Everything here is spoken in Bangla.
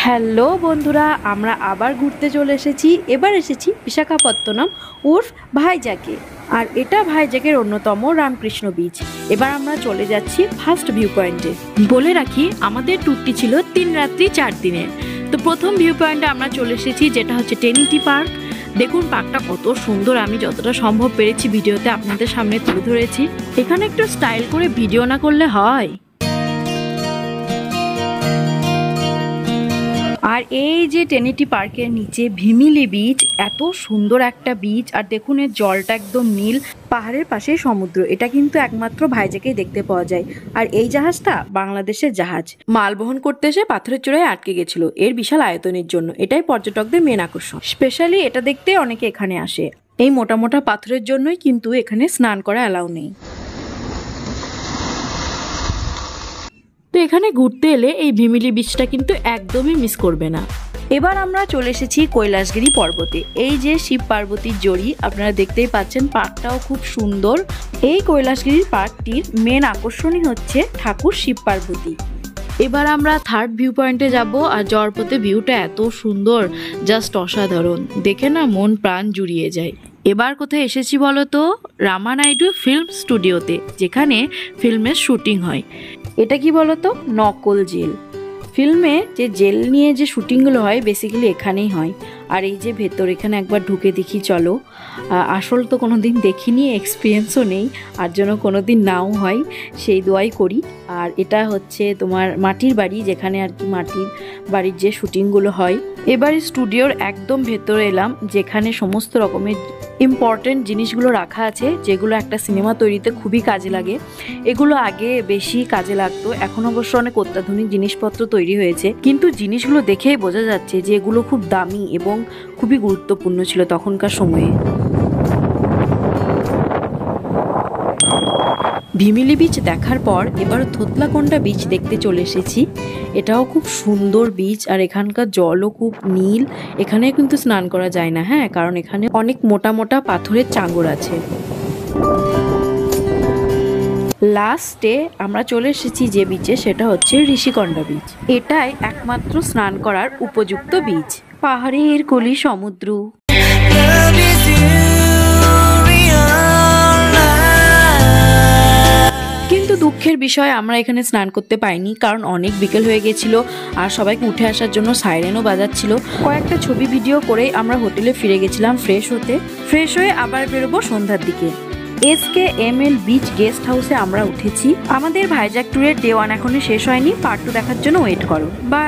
হ্যালো বন্ধুরা, আমরা আবার ঘুরতে চলে এসেছি। এবার এসেছি বিশাখাপত্তনম উর্ফ ভাইজ্যাকে। আর এটা ভাইজ্যাকের অন্যতম রামকৃষ্ণ বিচ। এবার আমরা চলে যাচ্ছি ফার্স্ট ভিউ পয়েন্টে। বলে রাখি, আমাদের ট্যুরটি ছিল 3 রাত্রি 4 দিনের। তো প্রথম ভিউ পয়েন্টে আমরা চলে এসেছি, যেটা হচ্ছে ট্রিনিটি পার্ক। দেখুন পার্কটা কত সুন্দর, আমি যতটা সম্ভব পেরেছি ভিডিওতে আপনাদের সামনে তুলে ধরেছি। এখানে একটু স্টাইল করে ভিডিও না করলে হয়। আর এই যে ট্রিনিটি পার্কের নিচে ভিমিলি বিচ, এত সুন্দর একটা বিচ। আর দেখুন এর জলটা একদম নীল, পাহাড়ের পাশে সমুদ্র। এটা কিন্তু একমাত্র ভাইজ্যাকেই দেখতে পাওয়া যায়। আর এই জাহাজটা বাংলাদেশের জাহাজ, মাল বহন করতে এসে পাথরের চূড়ায় আটকে গেছিল এর বিশাল আয়তনের জন্য। এটাই পর্যটকদের মেন আকর্ষণ। স্পেশালি এটা দেখতে অনেকে এখানে আসে। এই মোটা মোটা পাথরের জন্যই কিন্তু এখানে স্নান করা অ্যালাউ নেই। তো এখানে ঘুরতে এলে এই ভিমিলি বিচটা কিন্তু একদমই মিস করবে না। এবার আমরা চলে এসেছি কৈলাসগিরি পর্বতে। এই যে শিব পার্বতীর জড়ি আপনারা দেখতেই পাচ্ছেন, পার্কটাও খুব সুন্দর। এই কৈলাসগিরির পার্কটির মেন আকর্ষণই হচ্ছে ঠাকুর শিব পার্বতী। এবার আমরা থার্ড ভিউ পয়েন্টে যাব। আর যাওয়ার পথে ভিউটা এত সুন্দর, জাস্ট অসাধারণ, দেখে না মন প্রাণ জুড়িয়ে যায়। এবার কোথায় এসেছি বলো তো? রামানাইডু ফিল্ম স্টুডিওতে, যেখানে ফিল্মের শুটিং হয়। এটা কি বলতো? নকল জেল। ফিল্মে যে জেল নিয়ে যে শুটিংগুলো হয় বেসিক্যালি এখানেই হয়। আর এই যে ভেতর, এখানে একবার ঢুকে দেখি চলো। আসল তো কোনো দিন দেখিনি, এক্সপিরিয়েন্সও নেই, আর যেন কোনো দিন নাও হয় সেই দোয়াই করি। আর এটা হচ্ছে তোমার মাটির বাড়ি, যেখানে আর কি মাটির বাড়ির যে শুটিংগুলো হয়। এবার স্টুডিওর একদম ভেতরে এলাম, যেখানে সমস্ত রকমের ইম্পর্টেন্ট জিনিসগুলো রাখা আছে, যেগুলো একটা সিনেমা তৈরিতে খুবই কাজে লাগে। এগুলো আগে বেশি কাজে লাগতো, এখন অবশ্য অনেক অত্যাধুনিক জিনিসপত্র তৈরি হয়েছে, কিন্তু জিনিসগুলো দেখেই বোঝা যাচ্ছে যে এগুলো খুব দামি এবং খুবই গুরুত্বপূর্ণ ছিল তখনকার সময়ে। ভিমিলি বিচ দেখার পর এবার থোতলাকোন্ডা বিচ দেখতে চলে এসেছি। এটাও খুব সুন্দর বিচ, আর এখানকার জলও খুব নীল। এখানে কিন্তু স্নান করা যায় না, হ্যাঁ, কারণ এখানে অনেক মোটা মোটা পাথরের চাঙড় আছে। লাস্টে আমরা চলে এসেছি যে বিচে, সেটা হচ্ছে ঋষিকোন্ডা বিচ। এটাই একমাত্র স্নান করার উপযুক্ত বিচ। পাহাড়ের কোলে সমুদ্র। কিন্তু দুঃখের বিষয়, আমরা এখানে স্নান করতে পাইনি, কারণ অনেক বিকেল হয়ে গেছিল আর সবাইকে উঠে আসার জন্য সাইরেনও বাজাচ্ছিল। কয়েকটা ছবি ভিডিও করে আমরা হোটেলে ফিরে গেছিলাম ফ্রেশ হয়ে আবার বেরোবো সন্ধ্যার দিকে। SKML বিচ গেস্ট হাউসে আমরা উঠেছি। আমাদের ভাইজ্যাক ট্যুরের ডে 1 এখনো শেষ হয়নি, পার্ট 2 দেখার জন্য ওয়েট করো। বাই।